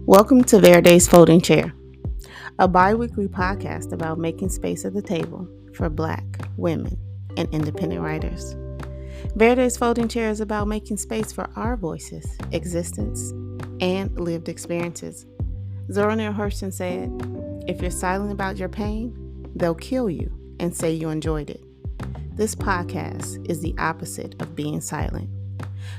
Welcome to Verde's Folding Chair, a bi-weekly podcast about making space at the table for Black women and independent writers. Verde's Folding Chair is about making space for our voices, existence, and lived experiences. Zora Neale Hurston said, "If you're silent about your pain, they'll kill you and say you enjoyed it." This podcast is the opposite of being silent.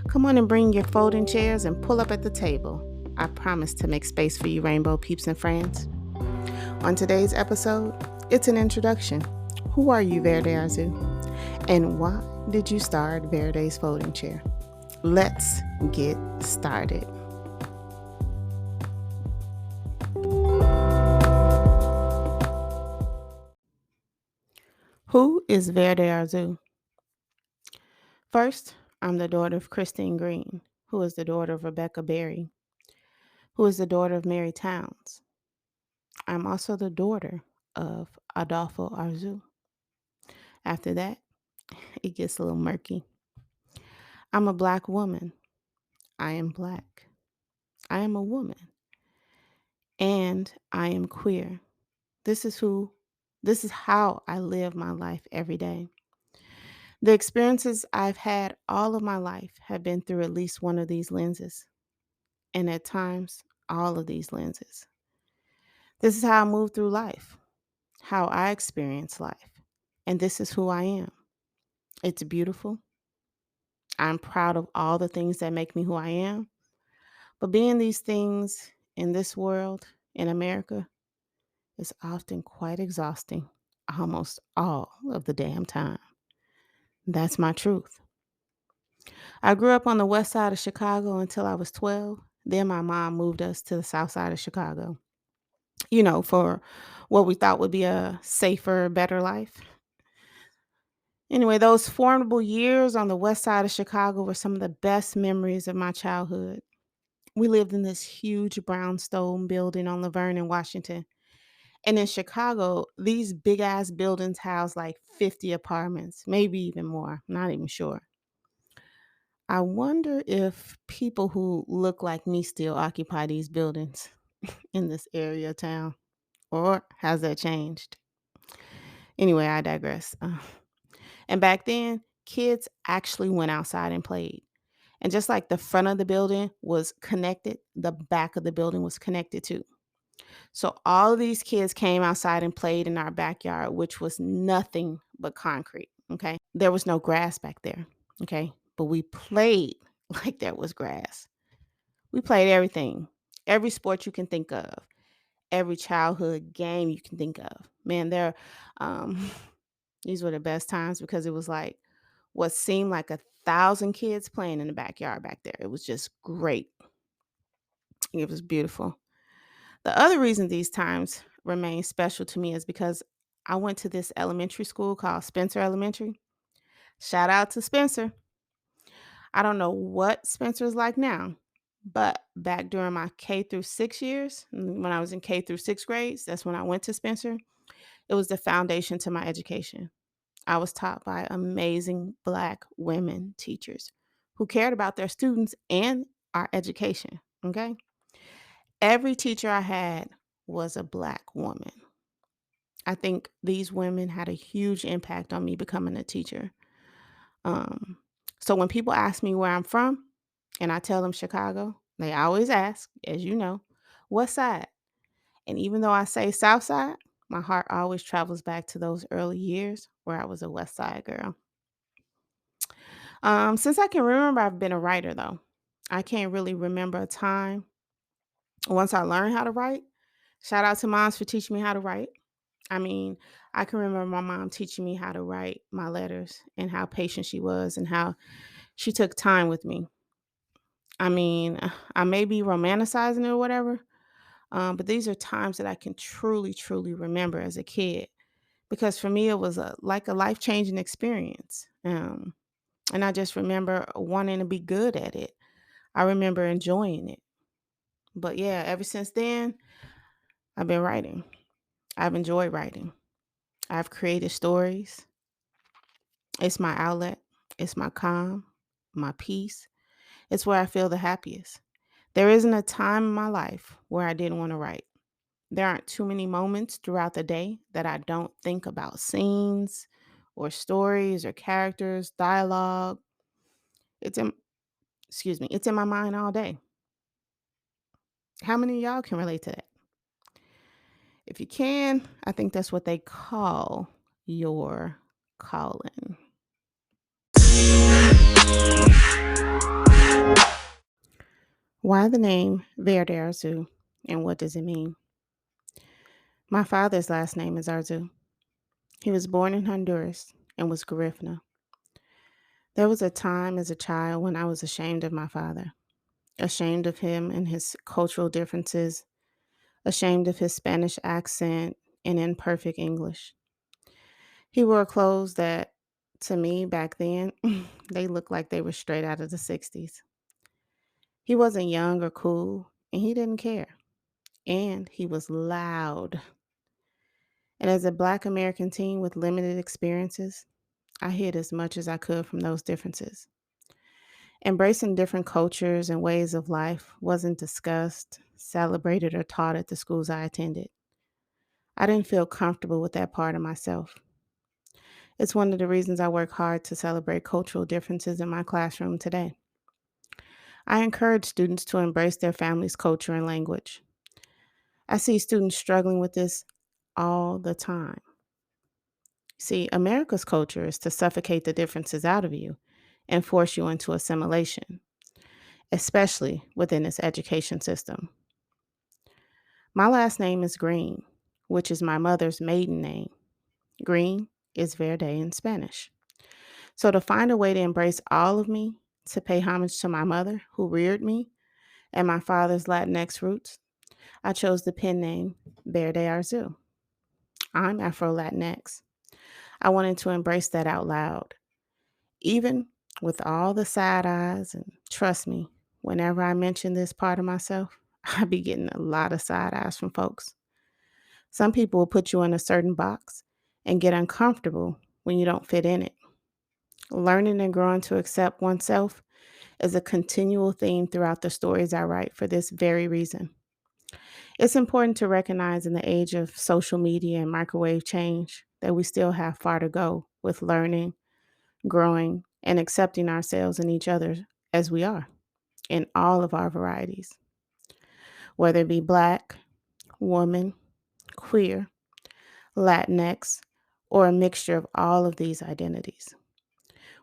Come on and bring your folding chairs and pull up at the table. I promise to make space for you, Rainbow Peeps and Friends. On today's episode, it's an introduction. Who are you, Verde Arzu? And why did you start Verde's Folding Chair? Let's get started. Who is Verde Arzu? First, I'm the daughter of Christine Green, who is the daughter of Rebecca Berry, who is the daughter of Mary Towns. I'm also the daughter of Adolfo Arzu. After that, it gets a little murky. I'm a Black woman. I am Black. I am a woman. And I am queer. This is how I live my life every day. The experiences I've had all of my life have been through at least one of these lenses. And at times, all of these lenses. This is how I move through life, how I experience life. And this is who I am. It's beautiful. I'm proud of all the things that make me who I am. But being these things in this world, in America, is often quite exhausting almost all of the damn time. That's my truth. I grew up on the west side of Chicago until I was 12. Then my mom moved us to the south side of Chicago, for what we thought would be a safer, better life. Anyway, those formidable years on the west side of Chicago were some of the best memories of my childhood. We lived in this huge brownstone building on Laverne in Washington. And in Chicago, these big ass buildings house like 50 apartments, maybe even more. Not even sure. I wonder if people who look like me still occupy these buildings in this area of town, or has that changed? Anyway, I digress. And back then, kids actually went outside and played. And just like the front of the building was connected, the back of the building was connected too. So all of these kids came outside and played in our backyard, which was nothing but concrete. Okay. There was no grass back there. Okay. But we played like there was grass. We played everything, every sport you can think of, every childhood game you can think of. Man, um, these were the best times because it was like what seemed like 1,000 kids playing in the backyard back there. It was just great. It was beautiful. The other reason these times remain special to me is because I went to this elementary school called Spencer Elementary. Shout out to Spencer. I don't know what Spencer is like now, but back during my K through 6 years, when I was in K through 6th grades, that's when I went to Spencer. It was the foundation to my education. I was taught by amazing Black women teachers who cared about their students and our education. Okay. Every teacher I had was a Black woman. I think these women had a huge impact on me becoming a teacher. Um, so when people ask me where I'm from and I tell them Chicago, they always ask, as you know, what side? And even though I say South Side, my heart always travels back to those early years where I was a West Side girl. Since I can remember, I've been a writer though. I can't really remember a time once I learned how to write. Shout out to moms for teaching me how to write. I mean, I can remember my mom teaching me how to write my letters and how patient she was and how she took time with me. I mean, I may be romanticizing it or whatever, but these are times that I can truly, truly remember as a kid because for me it was like a life changing experience. And I just remember wanting to be good at it. I remember enjoying it. But yeah, ever since then, I've been writing. I've enjoyed writing. I've created stories. It's my outlet. It's my calm, my peace. It's where I feel the happiest. There isn't a time in my life where I didn't want to write. There aren't too many moments throughout the day that I don't think about scenes or stories or characters, dialogue. It's in it's in my mind all day. How many of y'all can relate to that? If you can, I think that's what they call your calling. Why the name Verde Arzu and what does it mean? My father's last name is Arzu. He was born in Honduras and was Garifuna. There was a time as a child when I was ashamed of my father, ashamed of him and his cultural differences, ashamed of his Spanish accent and imperfect English. He wore clothes that, to me back then, they looked like they were straight out of the 60s. He wasn't young or cool, and he didn't care. And he was loud. And as a Black American teen with limited experiences, I hid as much as I could from those differences. Embracing different cultures and ways of life wasn't discussed, celebrated, or taught at the schools I attended. I didn't feel comfortable with that part of myself. It's one of the reasons I work hard to celebrate cultural differences in my classroom today. I encourage students to embrace their family's culture and language. I see students struggling with this all the time. See, America's culture is to suffocate the differences out of you and force you into assimilation, especially within its education system. My last name is Green, which is my mother's maiden name. Green is Verde in Spanish. So to find a way to embrace all of me, to pay homage to my mother who reared me and my father's Latinx roots, I chose the pen name Verde Arzu. I'm Afro Latinx. I wanted to embrace that out loud, even with all the side eyes. And trust me, whenever I mention this part of myself, I be getting a lot of side eyes from folks. Some people will put you in a certain box and get uncomfortable when you don't fit in it. Learning and growing to accept oneself is a continual theme throughout the stories I write for this very reason. It's important to recognize in the age of social media and microwave change that we still have far to go with learning, growing, and accepting ourselves and each other as we are in all of our varieties, whether it be Black, woman, queer, Latinx, or a mixture of all of these identities.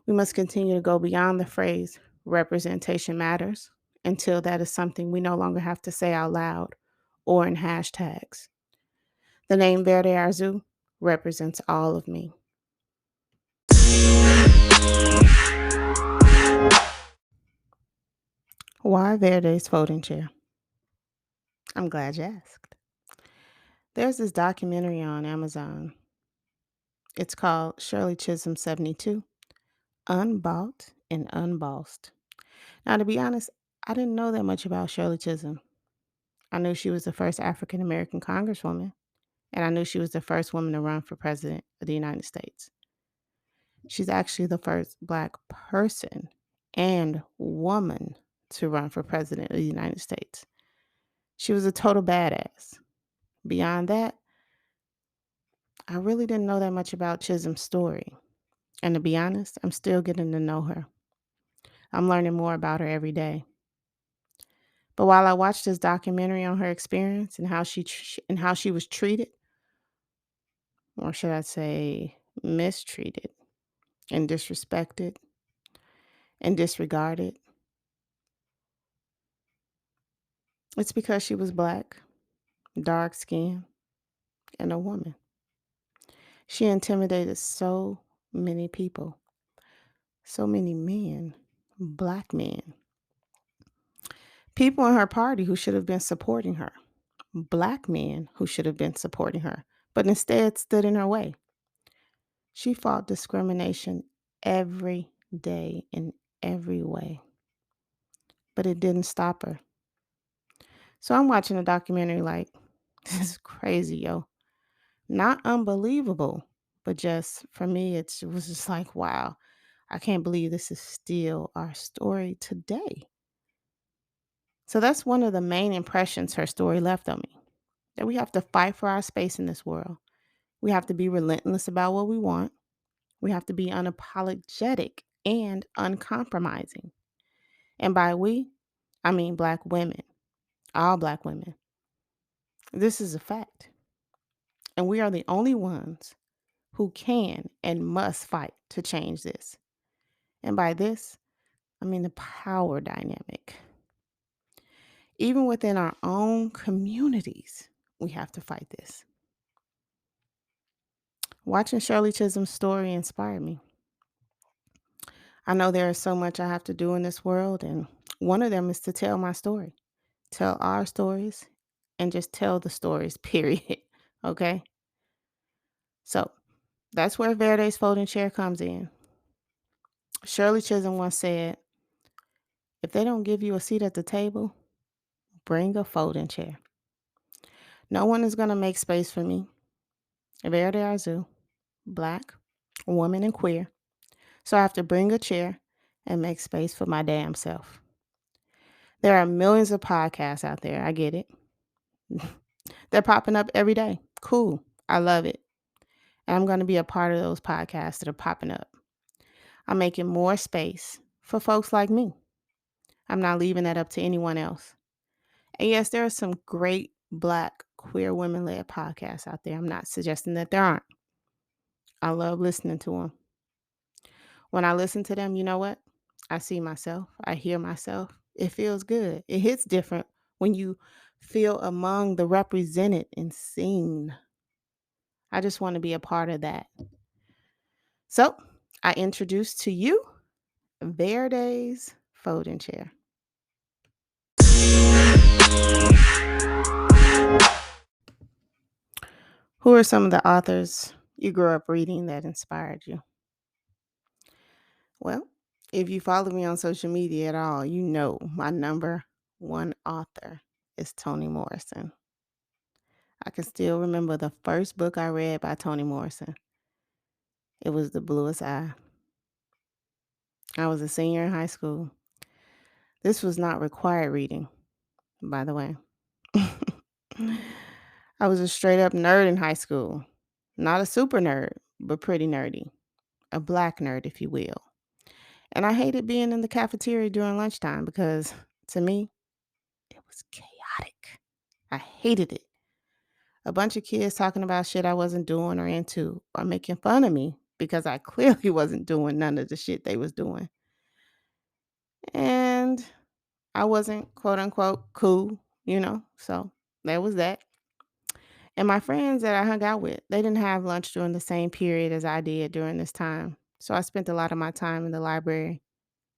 We must continue to go beyond the phrase representation matters until that is something we no longer have to say out loud or in hashtags. The name Verde Arzu represents all of me. Why Verde's folding chair? I'm glad you asked. There's this documentary on Amazon. It's called Shirley Chisholm 72, Unbought and Unbossed. Now, to be honest, I didn't know that much about Shirley Chisholm. I knew she was the first African American congresswoman, and I knew she was the first woman to run for president of the United States. She's actually the first Black person and woman to run for president of the United States. She was a total badass. Beyond that, I really didn't know that much about Chisholm's story. And to be honest, I'm still getting to know her. I'm learning more about her every day. But while I watched this documentary on her experience and how she was treated, or should I say mistreated and disrespected and disregarded, it's because she was Black, dark skinned, and a woman. She intimidated so many people, so many men, Black men, people in her party who should have been supporting her, Black men who should have been supporting her, but instead stood in her way. She fought discrimination every day in every way, but it didn't stop her. So I'm watching a documentary like, this is crazy, yo. Not unbelievable, but just for me, it was just like, wow, I can't believe this is still our story today. So that's one of the main impressions her story left on me, that we have to fight for our space in this world. We have to be relentless about what we want. We have to be unapologetic and uncompromising. And by we, I mean Black women, all Black women. This is a fact. And we are the only ones who can and must fight to change this. And by this, I mean the power dynamic. Even within our own communities, we have to fight this. Watching Shirley Chisholm's story inspired me. I know there is so much I have to do in this world, and one of them is to tell my story, tell our stories, and just tell the stories, period. Okay? So that's where Verde's folding chair comes in. Shirley Chisholm once said, if they don't give you a seat at the table, bring a folding chair. No one is going to make space for me. Verde Arzu, Black, woman, and queer. So I have to bring a chair and make space for my damn self. There are millions of podcasts out there. I get it. They're popping up every day. Cool. I love it. And I'm going to be a part of those podcasts that are popping up. I'm making more space for folks like me. I'm not leaving that up to anyone else. And yes, there are some great Black queer women-led podcasts out there. I'm not suggesting that there aren't. I love listening to them. When I listen to them, you know what? I see myself. I hear myself. It feels good. It hits different when you feel among the represented and seen. I just want to be a part of that. So I introduce to you Verde's folding chair. Who are some of the authors you grew up reading that inspired you? Well, if you follow me on social media at all, you know my number one author is Toni Morrison. I can still remember the first book I read by Toni Morrison. It was The Bluest Eye. I was a senior in high school. This was not required reading, by the way. I was a straight up nerd in high school. Not a super nerd, but pretty nerdy. A Black nerd, if you will. And I hated being in the cafeteria during lunchtime because, to me, it was chaotic. I hated it. A bunch of kids talking about shit I wasn't doing or into, or making fun of me because I clearly wasn't doing none of the shit they was doing. And I wasn't, quote unquote, cool, so there was that. And my friends that I hung out with, they didn't have lunch during the same period as I did during this time. So I spent a lot of my time in the library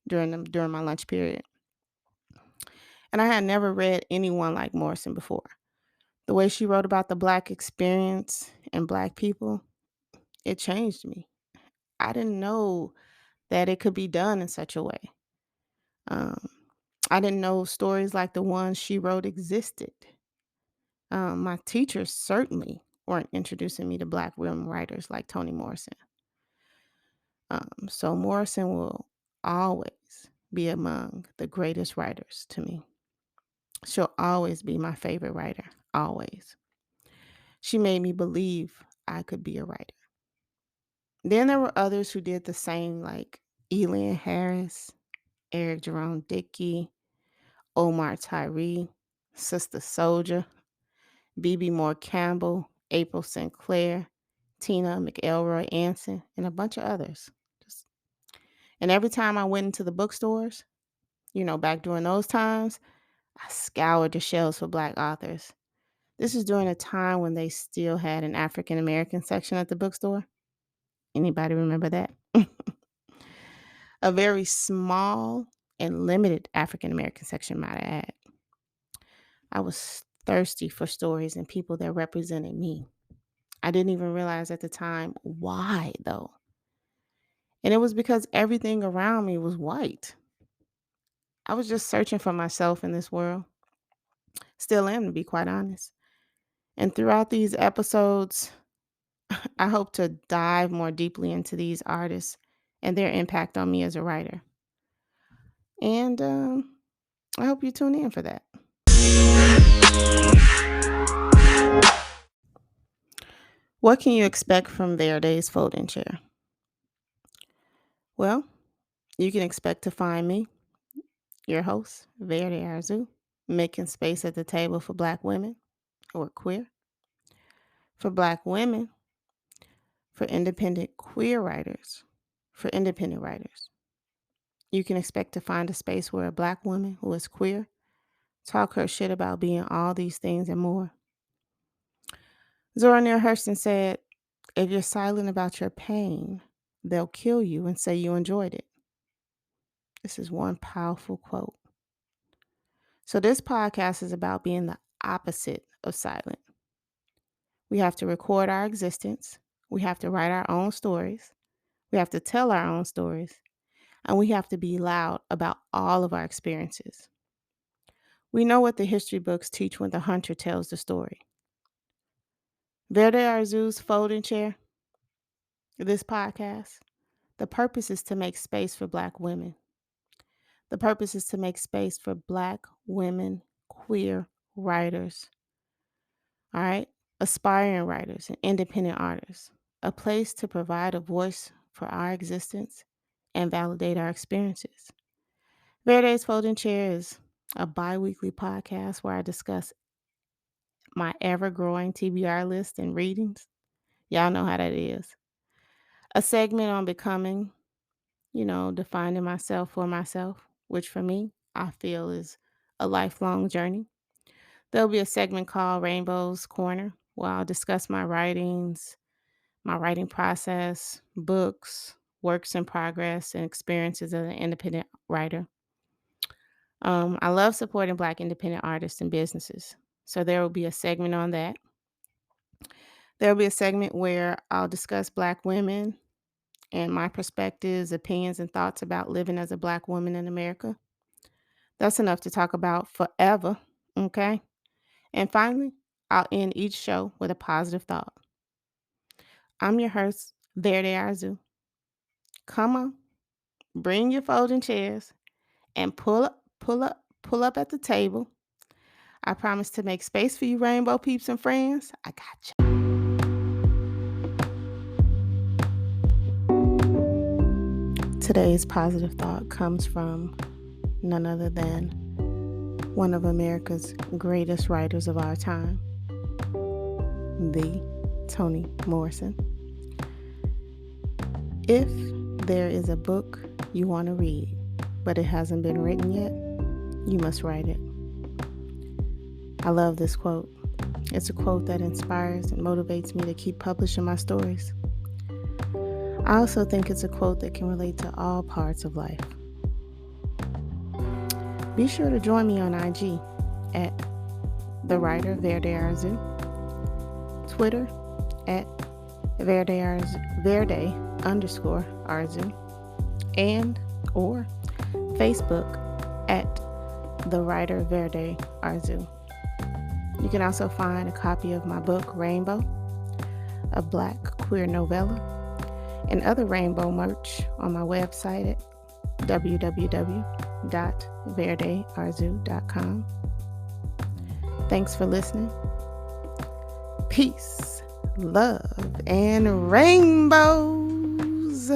during my lunch period. And I had never read anyone like Morrison before. The way she wrote about the Black experience and Black people, it changed me. I didn't know that it could be done in such a way. Um, I didn't know stories like the ones she wrote existed. My teachers certainly weren't introducing me to Black women writers like Toni Morrison. So Morrison will always be among the greatest writers to me. She'll always be my favorite writer, always. She made me believe I could be a writer. Then there were others who did the same, like Elian Harris, Eric Jerome Dickey, Omar Tyree, Sister Soldier, B.B. Moore Campbell, April Sinclair, Tina McElroy Anson, and a bunch of others. And every time I went into the bookstores, back during those times, I scoured the shelves for Black authors. This is during a time when they still had an African American section at the bookstore. Anybody remember that? A very small and limited African American section, might I add. I was thirsty for stories and people that represented me. I didn't even realize at the time why, though. And it was because everything around me was white. I was just searching for myself in this world. Still am, to be quite honest. And throughout these episodes, I hope to dive more deeply into these artists and their impact on me as a writer. And I hope you tune in for that. What can you expect from Verde's folding chair? Well, you can expect to find me, your host, Verde Arzu, making space at the table for Black women who are queer, for Black women, for independent queer writers, for independent writers. You can expect to find a space where a Black woman who is queer talk her shit about being all these things and more. Zora Neale Hurston said, "If you're silent about your pain, they'll kill you and say you enjoyed it." This is one powerful quote. So this podcast is about being the opposite of silent. We have to record our existence. We have to write our own stories. We have to tell our own stories. And we have to be loud about all of our experiences. We know what the history books teach when the hunter tells the story. Verde Arzu's folding chair, this podcast, the purpose is to make space for Black women. The purpose is to make space for Black women, queer writers, all right? Aspiring writers and independent artists. A place to provide a voice for our existence and validate our experiences. Verde's Folding Chair is a bi-weekly podcast where I discuss my ever-growing TBR list and readings. Y'all know how that is. A segment on becoming, defining myself for myself, which for me, I feel is a lifelong journey. There'll be a segment called Rainbow's Corner where I'll discuss my writings, my writing process, books, works in progress, and experiences as an independent writer. I love supporting Black independent artists and businesses. So there will be a segment on that. There will be a segment where I'll discuss Black women and my perspectives, opinions, and thoughts about living as a Black woman in America. That's enough to talk about forever, okay? And finally, I'll end each show with a positive thought. I'm your host, Verde Arzu. Come on, bring your folding chairs and pull up at the table. I promise to make space for you, Rainbow Peeps and Friends. I got you. Today's positive thought comes from none other than one of America's greatest writers of our time, the Toni Morrison. If there is a book you want to read, but it hasn't been written yet, you must write it. I love this quote. It's a quote that inspires and motivates me to keep publishing my stories. I also think it's a quote that can relate to all parts of life. Be sure to join me on IG at the writer Verde Arzu, Twitter at Verde_Arzu, and or Facebook at the writer Verde Arzu. You can also find a copy of my book Rainbow, a Black queer novella, and other rainbow merch on my website at www.verdearzu.com. Thanks for listening. Peace, love, and rainbows.